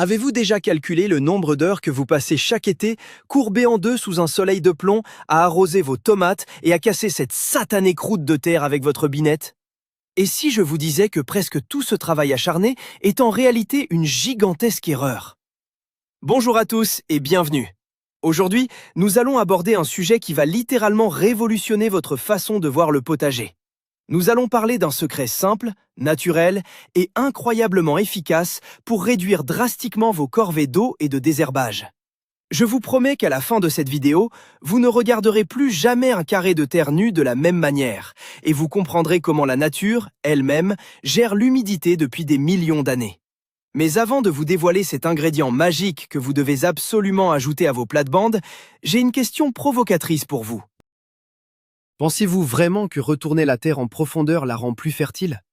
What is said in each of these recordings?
Avez-vous déjà calculé le nombre d'heures que vous passez chaque été, courbé en deux sous un soleil de plomb, à arroser vos tomates et à casser cette satanée croûte de terre avec votre binette? Et si je vous disais que presque tout ce travail acharné est en réalité une gigantesque erreur? Bonjour à tous et bienvenue. Aujourd'hui, nous allons aborder un sujet qui va littéralement révolutionner votre façon de voir le potager. Nous allons parler d'un secret simple, naturel et incroyablement efficace pour réduire drastiquement vos corvées d'eau et de désherbage. Je vous promets qu'à la fin de cette vidéo, vous ne regarderez plus jamais un carré de terre nu de la même manière et vous comprendrez comment la nature, elle-même, gère l'humidité depuis des millions d'années. Mais avant de vous dévoiler cet ingrédient magique que vous devez absolument ajouter à vos plates-bandes, j'ai une question provocatrice pour vous. Pensez-vous vraiment que retourner la terre en profondeur la rend plus fertile?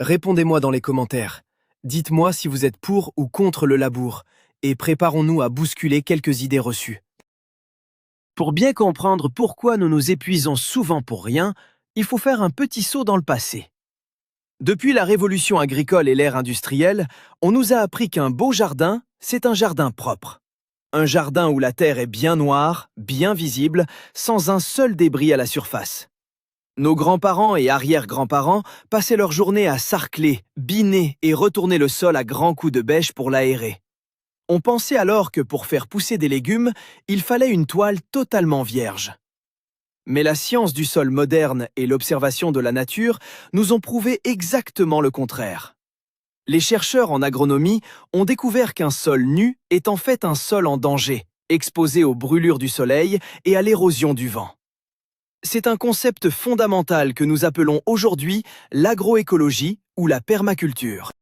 Répondez-moi dans les commentaires. Dites-moi si vous êtes pour ou contre le labour, et préparons-nous à bousculer quelques idées reçues. Pour bien comprendre pourquoi nous nous épuisons souvent pour rien, il faut faire un petit saut dans le passé. Depuis la révolution agricole et l'ère industrielle, on nous a appris qu'un beau jardin, c'est un jardin propre. Un jardin où la terre est bien noire, bien visible, sans un seul débris à la surface. Nos grands-parents et arrière-grands-parents passaient leur journée à sarcler, biner et retourner le sol à grands coups de bêche pour l'aérer. On pensait alors que pour faire pousser des légumes, il fallait une toile totalement vierge. Mais la science du sol moderne et l'observation de la nature nous ont prouvé exactement le contraire. Les chercheurs en agronomie ont découvert qu'un sol nu est en fait un sol en danger, exposé aux brûlures du soleil et à l'érosion du vent. C'est un concept fondamental que nous appelons aujourd'hui l'agroécologie ou la permaculture.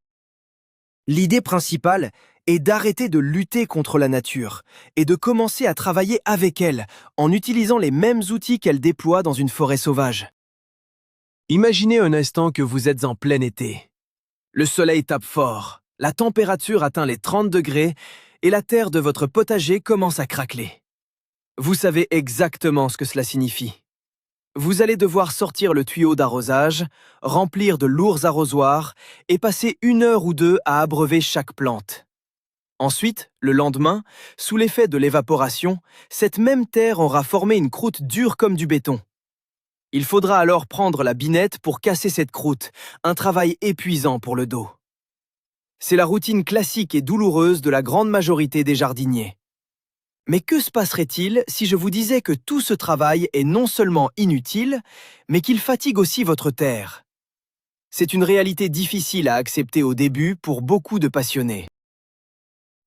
L'idée principale est d'arrêter de lutter contre la nature et de commencer à travailler avec elle en utilisant les mêmes outils qu'elle déploie dans une forêt sauvage. Imaginez un instant que vous êtes en plein été. Le soleil tape fort, la température atteint les 30 degrés et la terre de votre potager commence à craqueler. Vous savez exactement ce que cela signifie. Vous allez devoir sortir le tuyau d'arrosage, remplir de lourds arrosoirs et passer 1 heure ou 2 à abreuver chaque plante. Ensuite, le lendemain, sous l'effet de l'évaporation, cette même terre aura formé une croûte dure comme du béton. Il faudra alors prendre la binette pour casser cette croûte, un travail épuisant pour le dos. C'est la routine classique et douloureuse de la grande majorité des jardiniers. Mais que se passerait-il si je vous disais que tout ce travail est non seulement inutile, mais qu'il fatigue aussi votre terre? C'est une réalité difficile à accepter au début pour beaucoup de passionnés.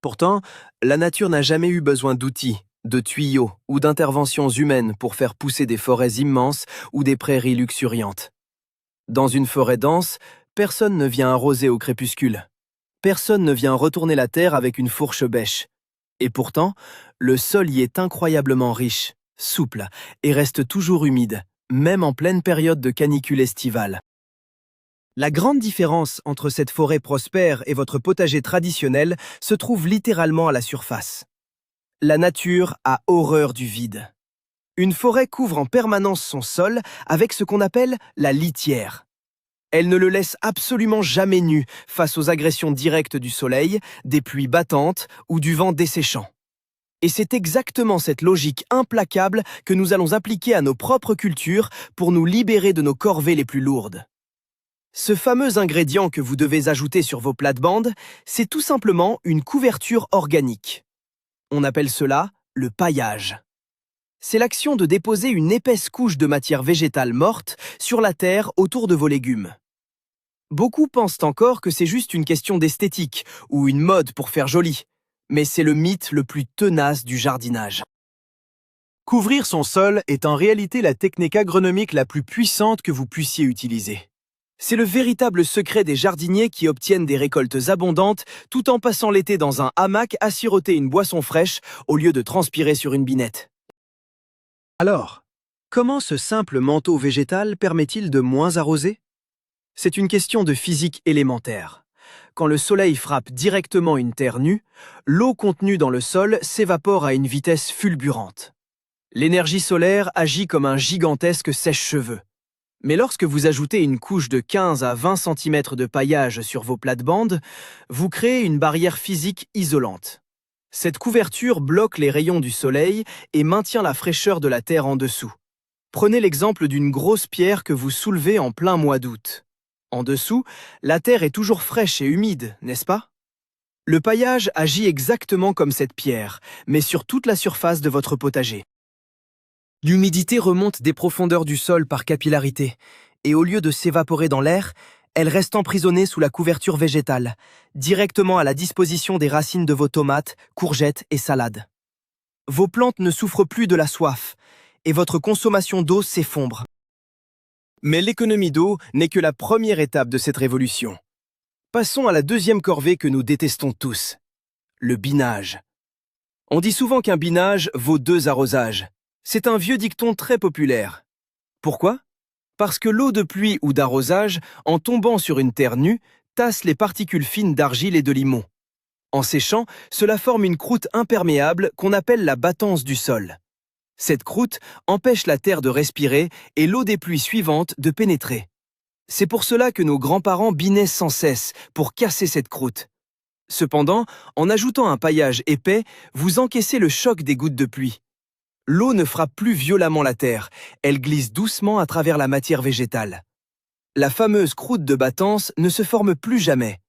Pourtant, la nature n'a jamais eu besoin d'outils, de tuyaux ou d'interventions humaines pour faire pousser des forêts immenses ou des prairies luxuriantes. Dans une forêt dense, personne ne vient arroser au crépuscule. Personne ne vient retourner la terre avec une fourche bêche. Et pourtant, le sol y est incroyablement riche, souple et reste toujours humide, même en pleine période de canicule estivale. La grande différence entre cette forêt prospère et votre potager traditionnel se trouve littéralement à la surface. La nature a horreur du vide. Une forêt couvre en permanence son sol avec ce qu'on appelle la litière. Elle ne le laisse absolument jamais nu face aux agressions directes du soleil, des pluies battantes ou du vent desséchant. Et c'est exactement cette logique implacable que nous allons appliquer à nos propres cultures pour nous libérer de nos corvées les plus lourdes. Ce fameux ingrédient que vous devez ajouter sur vos plates-bandes, c'est tout simplement une couverture organique. On appelle cela le paillage. C'est l'action de déposer une épaisse couche de matière végétale morte sur la terre autour de vos légumes. Beaucoup pensent encore que c'est juste une question d'esthétique ou une mode pour faire joli, mais c'est le mythe le plus tenace du jardinage. Couvrir son sol est en réalité la technique agronomique la plus puissante que vous puissiez utiliser. C'est le véritable secret des jardiniers qui obtiennent des récoltes abondantes tout en passant l'été dans un hamac à siroter une boisson fraîche au lieu de transpirer sur une binette. Alors, comment ce simple manteau végétal permet-il de moins arroser? C'est une question de physique élémentaire. Quand le soleil frappe directement une terre nue, l'eau contenue dans le sol s'évapore à une vitesse fulgurante. L'énergie solaire agit comme un gigantesque sèche-cheveux. Mais lorsque vous ajoutez une couche de 15 à 20 cm de paillage sur vos plates-bandes, vous créez une barrière physique isolante. Cette couverture bloque les rayons du soleil et maintient la fraîcheur de la terre en dessous. Prenez l'exemple d'une grosse pierre que vous soulevez en plein mois d'août. En dessous, la terre est toujours fraîche et humide, n'est-ce pas? Le paillage agit exactement comme cette pierre, mais sur toute la surface de votre potager. L'humidité remonte des profondeurs du sol par capillarité, et au lieu de s'évaporer dans l'air, elle reste emprisonnée sous la couverture végétale, directement à la disposition des racines de vos tomates, courgettes et salades. Vos plantes ne souffrent plus de la soif, et votre consommation d'eau s'effondre. Mais l'économie d'eau n'est que la première étape de cette révolution. Passons à la deuxième corvée que nous détestons tous, le binage. On dit souvent qu'un binage vaut 2 arrosages. C'est un vieux dicton très populaire. Pourquoi? Parce que l'eau de pluie ou d'arrosage, en tombant sur une terre nue, tasse les particules fines d'argile et de limon. En séchant, cela forme une croûte imperméable qu'on appelle la battance du sol. Cette croûte empêche la terre de respirer et l'eau des pluies suivantes de pénétrer. C'est pour cela que nos grands-parents binaient sans cesse, pour casser cette croûte. Cependant, en ajoutant un paillage épais, vous encaissez le choc des gouttes de pluie. L'eau ne frappe plus violemment la terre, elle glisse doucement à travers la matière végétale. La fameuse croûte de battance ne se forme plus jamais.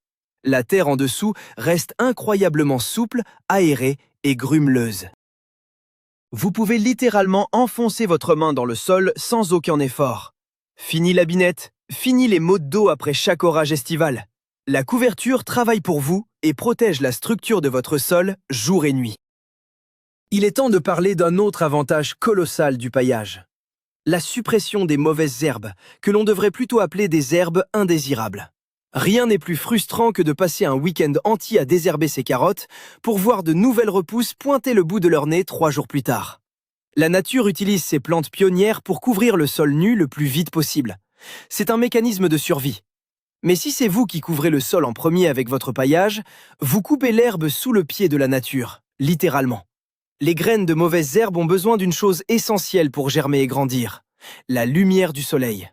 La terre en dessous reste incroyablement souple, aérée et grumeleuse. Vous pouvez littéralement enfoncer votre main dans le sol sans aucun effort. Fini la binette, fini les mots d'eau après chaque orage estival. La couverture travaille pour vous et protège la structure de votre sol jour et nuit. Il est temps de parler d'un autre avantage colossal du paillage. La suppression des mauvaises herbes, que l'on devrait plutôt appeler des herbes indésirables. Rien n'est plus frustrant que de passer un week-end entier à désherber ses carottes pour voir de nouvelles repousses pointer le bout de leur nez 3 jours plus tard. La nature utilise ces plantes pionnières pour couvrir le sol nu le plus vite possible. C'est un mécanisme de survie. Mais si c'est vous qui couvrez le sol en premier avec votre paillage, vous coupez l'herbe sous le pied de la nature, littéralement. Les graines de mauvaises herbes ont besoin d'une chose essentielle pour germer et grandir, la lumière du soleil.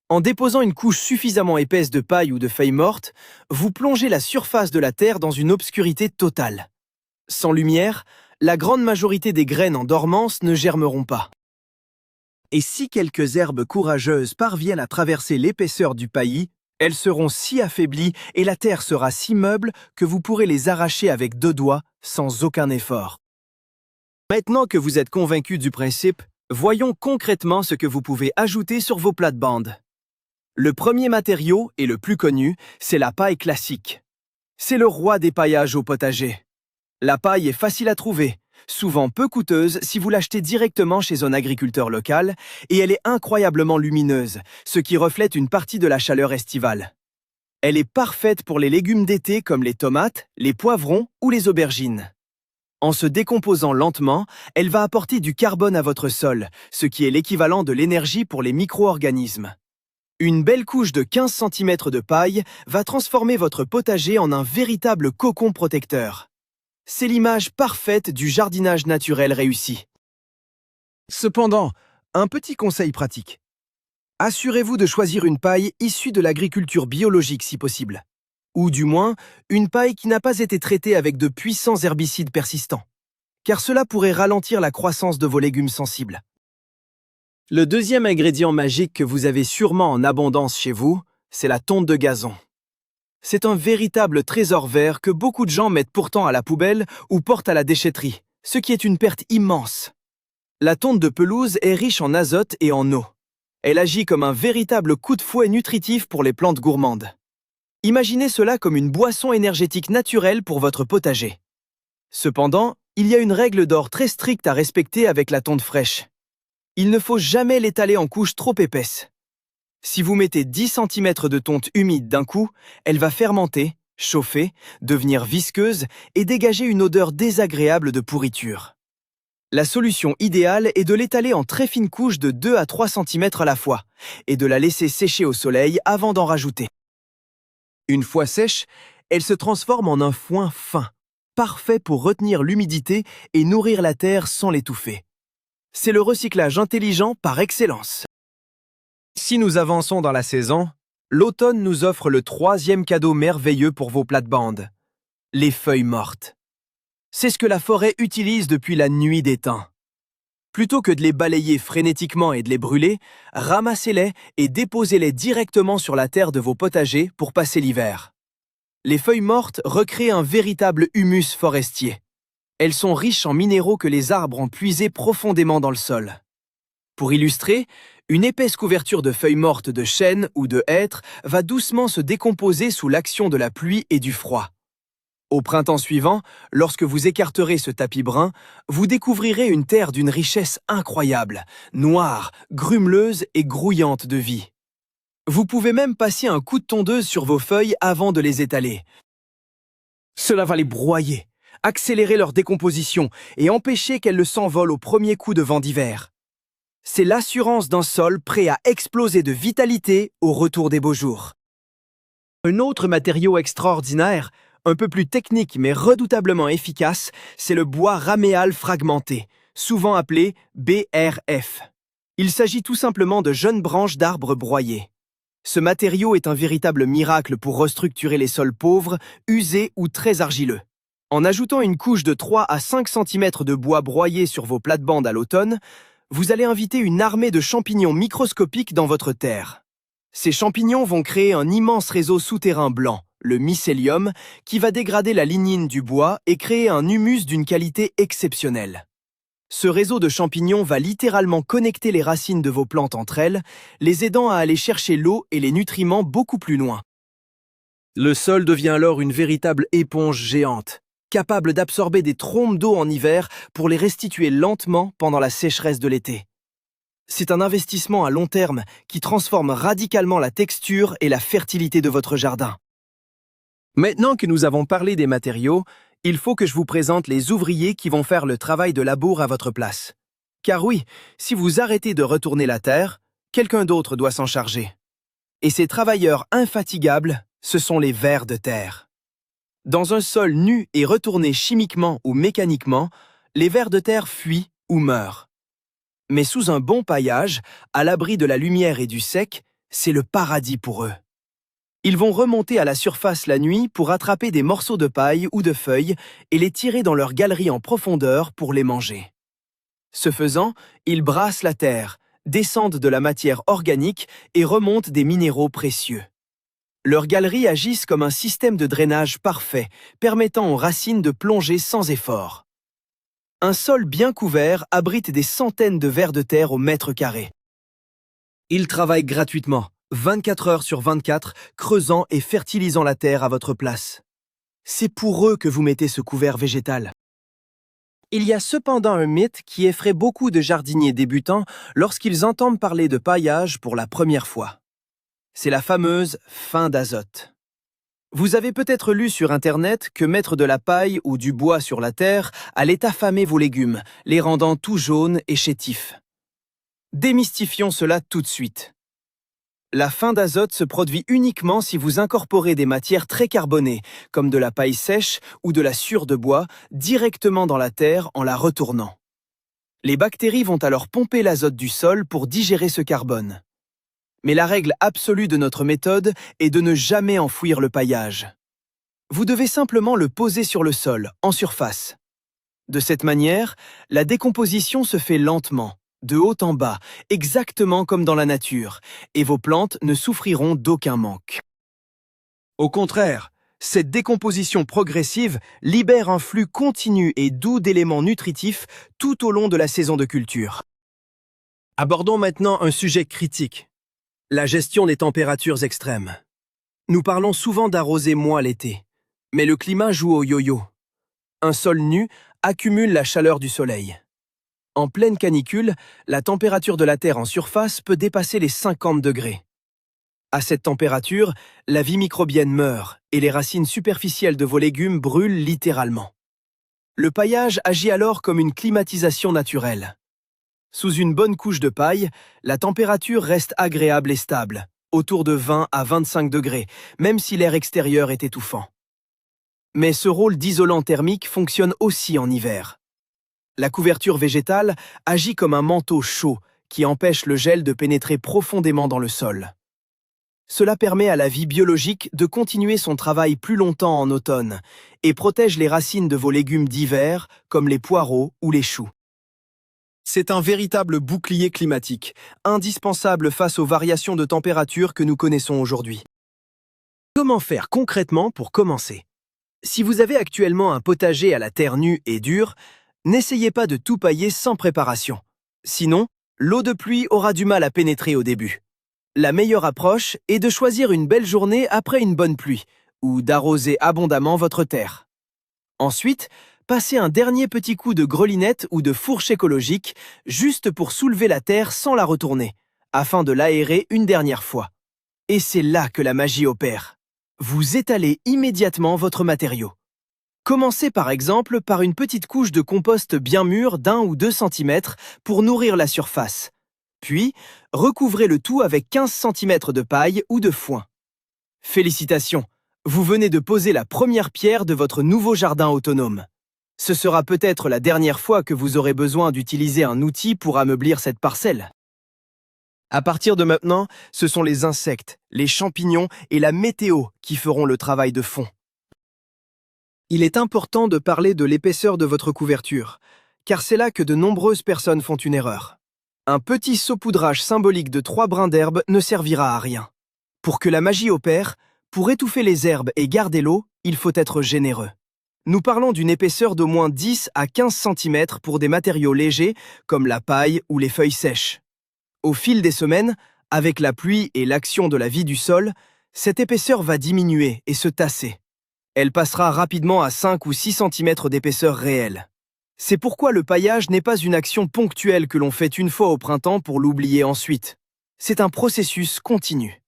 En déposant une couche suffisamment épaisse de paille ou de feuilles mortes, vous plongez la surface de la terre dans une obscurité totale. Sans lumière, la grande majorité des graines en dormance ne germeront pas. Et si quelques herbes courageuses parviennent à traverser l'épaisseur du paillis, elles seront si affaiblies et la terre sera si meuble que vous pourrez les arracher avec 2 doigts sans aucun effort. Maintenant que vous êtes convaincu du principe, voyons concrètement ce que vous pouvez ajouter sur vos plates-bandes. Le premier matériau, et le plus connu, c'est la paille classique. C'est le roi des paillages au potager. La paille est facile à trouver, souvent peu coûteuse si vous l'achetez directement chez un agriculteur local, et elle est incroyablement lumineuse, ce qui reflète une partie de la chaleur estivale. Elle est parfaite pour les légumes d'été comme les tomates, les poivrons ou les aubergines. En se décomposant lentement, elle va apporter du carbone à votre sol, ce qui est l'équivalent de l'énergie pour les micro-organismes. Une belle couche de 15 cm de paille va transformer votre potager en un véritable cocon protecteur. C'est l'image parfaite du jardinage naturel réussi. Cependant, un petit conseil pratique. Assurez-vous de choisir une paille issue de l'agriculture biologique si possible. Ou du moins, une paille qui n'a pas été traitée avec de puissants herbicides persistants, car cela pourrait ralentir la croissance de vos légumes sensibles. Le deuxième ingrédient magique que vous avez sûrement en abondance chez vous, c'est la tonte de gazon. C'est un véritable trésor vert que beaucoup de gens mettent pourtant à la poubelle ou portent à la déchetterie, ce qui est une perte immense. La tonte de pelouse est riche en azote et en eau. Elle agit comme un véritable coup de fouet nutritif pour les plantes gourmandes. Imaginez cela comme une boisson énergétique naturelle pour votre potager. Cependant, il y a une règle d'or très stricte à respecter avec la tonte fraîche. Il ne faut jamais l'étaler en couches trop épaisses. Si vous mettez 10 cm de tonte humide d'un coup, elle va fermenter, chauffer, devenir visqueuse et dégager une odeur désagréable de pourriture. La solution idéale est de l'étaler en très fines couches de 2 à 3 cm à la fois et de la laisser sécher au soleil avant d'en rajouter. Une fois sèche, elle se transforme en un foin fin, parfait pour retenir l'humidité et nourrir la terre sans l'étouffer. C'est le recyclage intelligent par excellence. Si nous avançons dans la saison, l'automne nous offre le troisième cadeau merveilleux pour vos plates-bandes, les feuilles mortes. C'est ce que la forêt utilise depuis la nuit des temps. Plutôt que de les balayer frénétiquement et de les brûler, ramassez-les et déposez-les directement sur la terre de vos potagers pour passer l'hiver. Les feuilles mortes recréent un véritable humus forestier. Elles sont riches en minéraux que les arbres ont puisés profondément dans le sol. Pour illustrer, une épaisse couverture de feuilles mortes de chêne ou de hêtre va doucement se décomposer sous l'action de la pluie et du froid. Au printemps suivant, lorsque vous écarterez ce tapis brun, vous découvrirez une terre d'une richesse incroyable, noire, grumeleuse et grouillante de vie. Vous pouvez même passer un coup de tondeuse sur vos feuilles avant de les étaler. Cela va les broyer, accélérer leur décomposition et empêcher qu'elles ne s'envolent au premier coup de vent d'hiver. C'est l'assurance d'un sol prêt à exploser de vitalité au retour des beaux jours. Un autre matériau extraordinaire, un peu plus technique mais redoutablement efficace, c'est le bois raméal fragmenté, souvent appelé BRF. Il s'agit tout simplement de jeunes branches d'arbres broyées. Ce matériau est un véritable miracle pour restructurer les sols pauvres, usés ou très argileux. En ajoutant une couche de 3 à 5 cm de bois broyé sur vos plates-bandes à l'automne, vous allez inviter une armée de champignons microscopiques dans votre terre. Ces champignons vont créer un immense réseau souterrain blanc, le mycélium, qui va dégrader la lignine du bois et créer un humus d'une qualité exceptionnelle. Ce réseau de champignons va littéralement connecter les racines de vos plantes entre elles, les aidant à aller chercher l'eau et les nutriments beaucoup plus loin. Le sol devient alors une véritable éponge géante, capable d'absorber des trombes d'eau en hiver pour les restituer lentement pendant la sécheresse de l'été. C'est un investissement à long terme qui transforme radicalement la texture et la fertilité de votre jardin. Maintenant que nous avons parlé des matériaux, il faut que je vous présente les ouvriers qui vont faire le travail de labour à votre place. Car oui, si vous arrêtez de retourner la terre, quelqu'un d'autre doit s'en charger. Et ces travailleurs infatigables, ce sont les vers de terre. Dans un sol nu et retourné chimiquement ou mécaniquement, les vers de terre fuient ou meurent. Mais sous un bon paillage, à l'abri de la lumière et du sec, c'est le paradis pour eux. Ils vont remonter à la surface la nuit pour attraper des morceaux de paille ou de feuilles et les tirer dans leur galerie en profondeur pour les manger. Ce faisant, ils brassent la terre, descendent de la matière organique et remontent des minéraux précieux. Leurs galeries agissent comme un système de drainage parfait, permettant aux racines de plonger sans effort. Un sol bien couvert abrite des centaines de vers de terre au mètre carré. Ils travaillent gratuitement, 24 heures sur 24, creusant et fertilisant la terre à votre place. C'est pour eux que vous mettez ce couvert végétal. Il y a cependant un mythe qui effraie beaucoup de jardiniers débutants lorsqu'ils entendent parler de paillage pour la première fois. C'est la fameuse fin d'azote. Vous avez peut-être lu sur Internet que mettre de la paille ou du bois sur la terre allait affamer vos légumes, les rendant tout jaunes et chétifs. Démystifions cela tout de suite. La fin d'azote se produit uniquement si vous incorporez des matières très carbonées, comme de la paille sèche ou de la sciure de bois, directement dans la terre en la retournant. Les bactéries vont alors pomper l'azote du sol pour digérer ce carbone. Mais la règle absolue de notre méthode est de ne jamais enfouir le paillage. Vous devez simplement le poser sur le sol, en surface. De cette manière, la décomposition se fait lentement, de haut en bas, exactement comme dans la nature, et vos plantes ne souffriront d'aucun manque. Au contraire, cette décomposition progressive libère un flux continu et doux d'éléments nutritifs tout au long de la saison de culture. Abordons maintenant un sujet critique. La gestion des températures extrêmes. Nous parlons souvent d'arroser moins l'été, mais le climat joue au yo-yo. Un sol nu accumule la chaleur du soleil. En pleine canicule, la température de la terre en surface peut dépasser les 50 degrés. À cette température, la vie microbienne meurt et les racines superficielles de vos légumes brûlent littéralement. Le paillage agit alors comme une climatisation naturelle. Sous une bonne couche de paille, la température reste agréable et stable, autour de 20 à 25 degrés, même si l'air extérieur est étouffant. Mais ce rôle d'isolant thermique fonctionne aussi en hiver. La couverture végétale agit comme un manteau chaud qui empêche le gel de pénétrer profondément dans le sol. Cela permet à la vie biologique de continuer son travail plus longtemps en automne et protège les racines de vos légumes d'hiver, comme les poireaux ou les choux. C'est un véritable bouclier climatique, indispensable face aux variations de température que nous connaissons aujourd'hui. Comment faire concrètement pour commencer? Si vous avez actuellement un potager à la terre nue et dure, n'essayez pas de tout pailler sans préparation. Sinon, l'eau de pluie aura du mal à pénétrer au début. La meilleure approche est de choisir une belle journée après une bonne pluie, ou d'arroser abondamment votre terre. Ensuite, passez un dernier petit coup de grelinette ou de fourche écologique, juste pour soulever la terre sans la retourner, afin de l'aérer une dernière fois. Et c'est là que la magie opère. Vous étalez immédiatement votre matériau. Commencez par exemple par une petite couche de compost bien mûr d'1 ou 2 cm pour nourrir la surface. Puis, recouvrez le tout avec 15 cm de paille ou de foin. Félicitations, vous venez de poser la première pierre de votre nouveau jardin autonome. Ce sera peut-être la dernière fois que vous aurez besoin d'utiliser un outil pour ameublir cette parcelle. À partir de maintenant, ce sont les insectes, les champignons et la météo qui feront le travail de fond. Il est important de parler de l'épaisseur de votre couverture, car c'est là que de nombreuses personnes font une erreur. Un petit saupoudrage symbolique de 3 brins d'herbe ne servira à rien. Pour que la magie opère, pour étouffer les herbes et garder l'eau, il faut être généreux. Nous parlons d'une épaisseur d'au moins 10 à 15 cm pour des matériaux légers comme la paille ou les feuilles sèches. Au fil des semaines, avec la pluie et l'action de la vie du sol, cette épaisseur va diminuer et se tasser. Elle passera rapidement à 5 ou 6 cm d'épaisseur réelle. C'est pourquoi le paillage n'est pas une action ponctuelle que l'on fait une fois au printemps pour l'oublier ensuite. C'est un processus continu.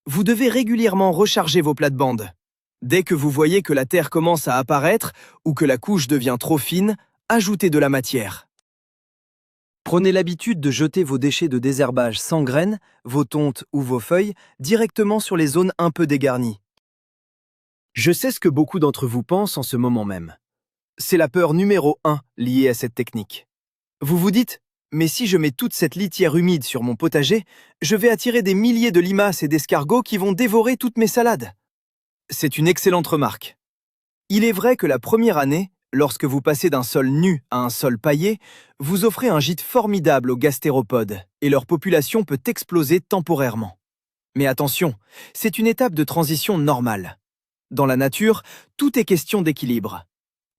Vous devez régulièrement recharger vos plates-bandes. Dès que vous voyez que la terre commence à apparaître ou que la couche devient trop fine, ajoutez de la matière. Prenez l'habitude de jeter vos déchets de désherbage sans graines, vos tontes ou vos feuilles, directement sur les zones un peu dégarnies. Je sais ce que beaucoup d'entre vous pensent en ce moment même. C'est la peur numéro 1 liée à cette technique. Vous vous dites, mais si je mets toute cette litière humide sur mon potager, je vais attirer des milliers de limaces et d'escargots qui vont dévorer toutes mes salades. C'est une excellente remarque. Il est vrai que la première année, lorsque vous passez d'un sol nu à un sol paillé, vous offrez un gîte formidable aux gastéropodes et leur population peut exploser temporairement. Mais attention, c'est une étape de transition normale. Dans la nature, tout est question d'équilibre.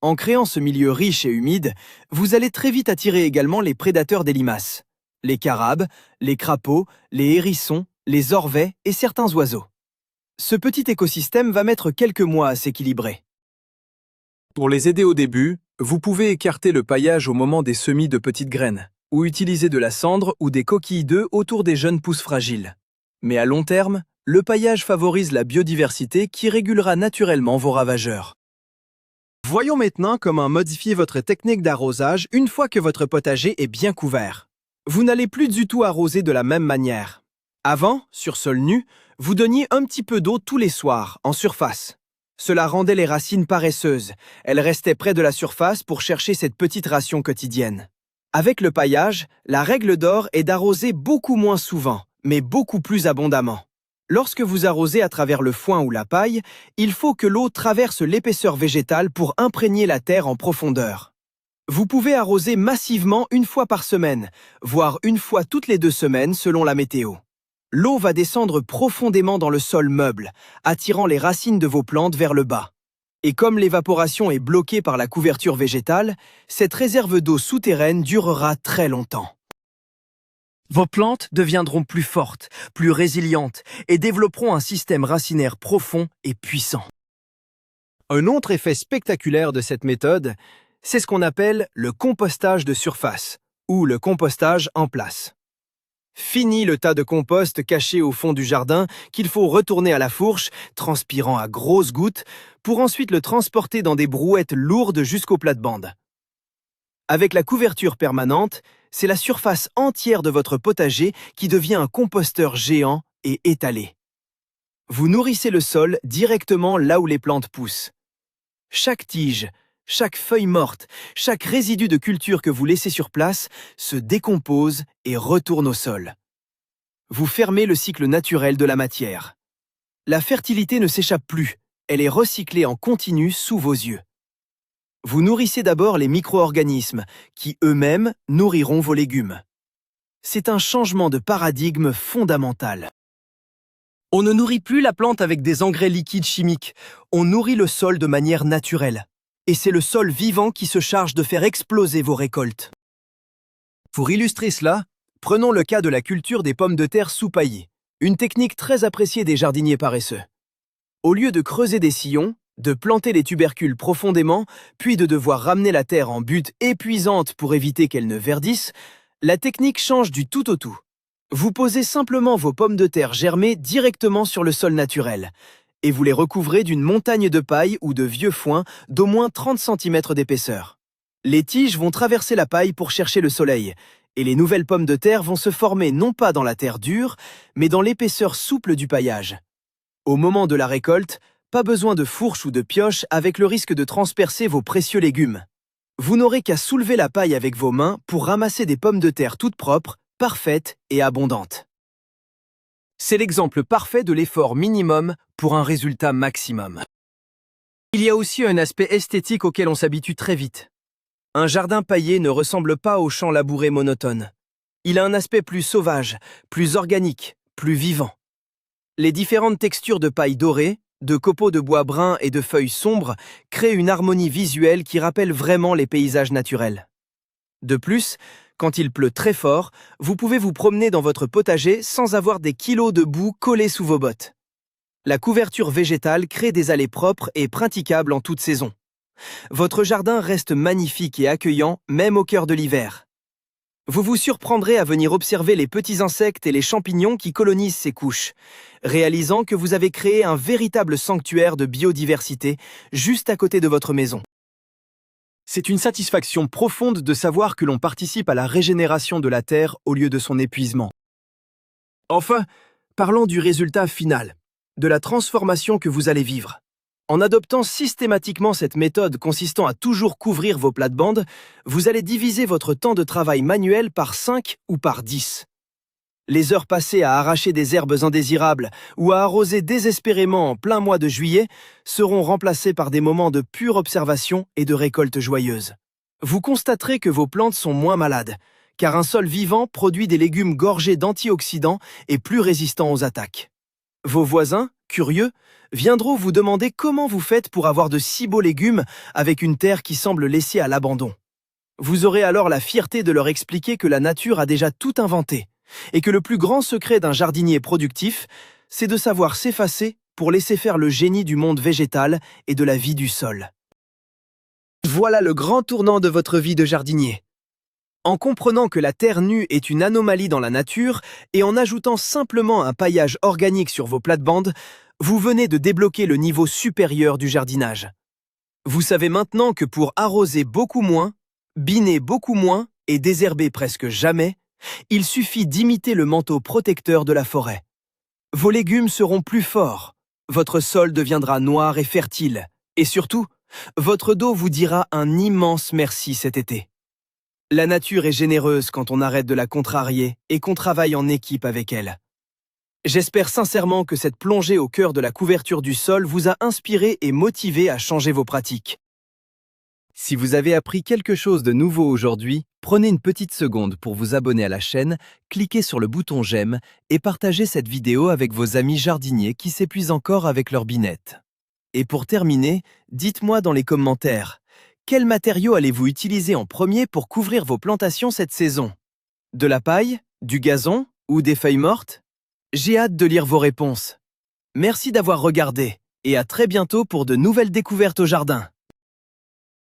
En créant ce milieu riche et humide, vous allez très vite attirer également les prédateurs des limaces, les carabes, les crapauds, les hérissons, les orvets et certains oiseaux. Ce petit écosystème va mettre quelques mois à s'équilibrer. Pour les aider au début, vous pouvez écarter le paillage au moment des semis de petites graines, ou utiliser de la cendre ou des coquilles d'œufs autour des jeunes pousses fragiles. Mais à long terme, le paillage favorise la biodiversité qui régulera naturellement vos ravageurs. Voyons maintenant comment modifier votre technique d'arrosage une fois que votre potager est bien couvert. Vous n'allez plus du tout arroser de la même manière. Avant, sur sol nu, vous donniez un petit peu d'eau tous les soirs, en surface. Cela rendait les racines paresseuses. Elles restaient près de la surface pour chercher cette petite ration quotidienne. Avec le paillage, la règle d'or est d'arroser beaucoup moins souvent, mais beaucoup plus abondamment. Lorsque vous arrosez à travers le foin ou la paille, il faut que l'eau traverse l'épaisseur végétale pour imprégner la terre en profondeur. Vous pouvez arroser massivement une fois par semaine, voire une fois toutes les 2 semaines selon la météo. L'eau va descendre profondément dans le sol meuble, attirant les racines de vos plantes vers le bas. Et comme l'évaporation est bloquée par la couverture végétale, cette réserve d'eau souterraine durera très longtemps. Vos plantes deviendront plus fortes, plus résilientes et développeront un système racinaire profond et puissant. Un autre effet spectaculaire de cette méthode, c'est ce qu'on appelle le compostage de surface ou le compostage en place. Fini le tas de compost caché au fond du jardin qu'il faut retourner à la fourche, transpirant à grosses gouttes, pour ensuite le transporter dans des brouettes lourdes jusqu'au plate-bande. Avec la couverture permanente, c'est la surface entière de votre potager qui devient un composteur géant et étalé. Vous nourrissez le sol directement là où les plantes poussent. Chaque tige, chaque feuille morte, chaque résidu de culture que vous laissez sur place se décompose et retourne au sol. Vous fermez le cycle naturel de la matière. La fertilité ne s'échappe plus, elle est recyclée en continu sous vos yeux. Vous nourrissez d'abord les micro-organismes, qui eux-mêmes nourriront vos légumes. C'est un changement de paradigme fondamental. On ne nourrit plus la plante avec des engrais liquides chimiques, on nourrit le sol de manière naturelle. Et c'est le sol vivant qui se charge de faire exploser vos récoltes. Pour illustrer cela, prenons le cas de la culture des pommes de terre sous-paillées, une technique très appréciée des jardiniers paresseux. Au lieu de creuser des sillons, de planter les tubercules profondément, puis de devoir ramener la terre en butte épuisante pour éviter qu'elle ne verdisse, la technique change du tout au tout. Vous posez simplement vos pommes de terre germées directement sur le sol naturel, et vous les recouvrez d'une montagne de paille ou de vieux foin d'au moins 30 cm d'épaisseur. Les tiges vont traverser la paille pour chercher le soleil, et les nouvelles pommes de terre vont se former non pas dans la terre dure, mais dans l'épaisseur souple du paillage. Au moment de la récolte, pas besoin de fourche ou de pioche avec le risque de transpercer vos précieux légumes. Vous n'aurez qu'à soulever la paille avec vos mains pour ramasser des pommes de terre toutes propres, parfaites et abondantes. C'est l'exemple parfait de l'effort minimum pour un résultat maximum. Il y a aussi un aspect esthétique auquel on s'habitue très vite. Un jardin paillé ne ressemble pas aux champs labourés monotones. Il a un aspect plus sauvage, plus organique, plus vivant. Les différentes textures de paille dorée, de copeaux de bois brun et de feuilles sombres créent une harmonie visuelle qui rappelle vraiment les paysages naturels. De plus, quand il pleut très fort, vous pouvez vous promener dans votre potager sans avoir des kilos de boue collés sous vos bottes. La couverture végétale crée des allées propres et praticables en toute saison. Votre jardin reste magnifique et accueillant même au cœur de l'hiver. Vous vous surprendrez à venir observer les petits insectes et les champignons qui colonisent ces couches, réalisant que vous avez créé un véritable sanctuaire de biodiversité juste à côté de votre maison. C'est une satisfaction profonde de savoir que l'on participe à la régénération de la Terre au lieu de son épuisement. Enfin, parlons du résultat final, de la transformation que vous allez vivre. En adoptant systématiquement cette méthode consistant à toujours couvrir vos plates-bandes, vous allez diviser votre temps de travail manuel par 5 ou par 10. Les heures passées à arracher des herbes indésirables ou à arroser désespérément en plein mois de juillet seront remplacées par des moments de pure observation et de récolte joyeuse. Vous constaterez que vos plantes sont moins malades, car un sol vivant produit des légumes gorgés d'antioxydants et plus résistants aux attaques. Vos voisins, curieux, viendront vous demander comment vous faites pour avoir de si beaux légumes avec une terre qui semble laissée à l'abandon. Vous aurez alors la fierté de leur expliquer que la nature a déjà tout inventé et que le plus grand secret d'un jardinier productif, c'est de savoir s'effacer pour laisser faire le génie du monde végétal et de la vie du sol. Voilà le grand tournant de votre vie de jardinier. En comprenant que la terre nue est une anomalie dans la nature et en ajoutant simplement un paillage organique sur vos plates-bandes, vous venez de débloquer le niveau supérieur du jardinage. Vous savez maintenant que pour arroser beaucoup moins, biner beaucoup moins et désherber presque jamais, il suffit d'imiter le manteau protecteur de la forêt. Vos légumes seront plus forts, votre sol deviendra noir et fertile, et surtout, votre dos vous dira un immense merci cet été. La nature est généreuse quand on arrête de la contrarier et qu'on travaille en équipe avec elle. J'espère sincèrement que cette plongée au cœur de la couverture du sol vous a inspiré et motivé à changer vos pratiques. Si vous avez appris quelque chose de nouveau aujourd'hui, prenez une petite seconde pour vous abonner à la chaîne, cliquez sur le bouton j'aime et partagez cette vidéo avec vos amis jardiniers qui s'épuisent encore avec leur binette. Et pour terminer, dites-moi dans les commentaires, quel matériau allez-vous utiliser en premier pour couvrir vos plantations cette saison? De la paille, du gazon ou des feuilles mortes? J'ai hâte de lire vos réponses. Merci d'avoir regardé et à très bientôt pour de nouvelles découvertes au jardin.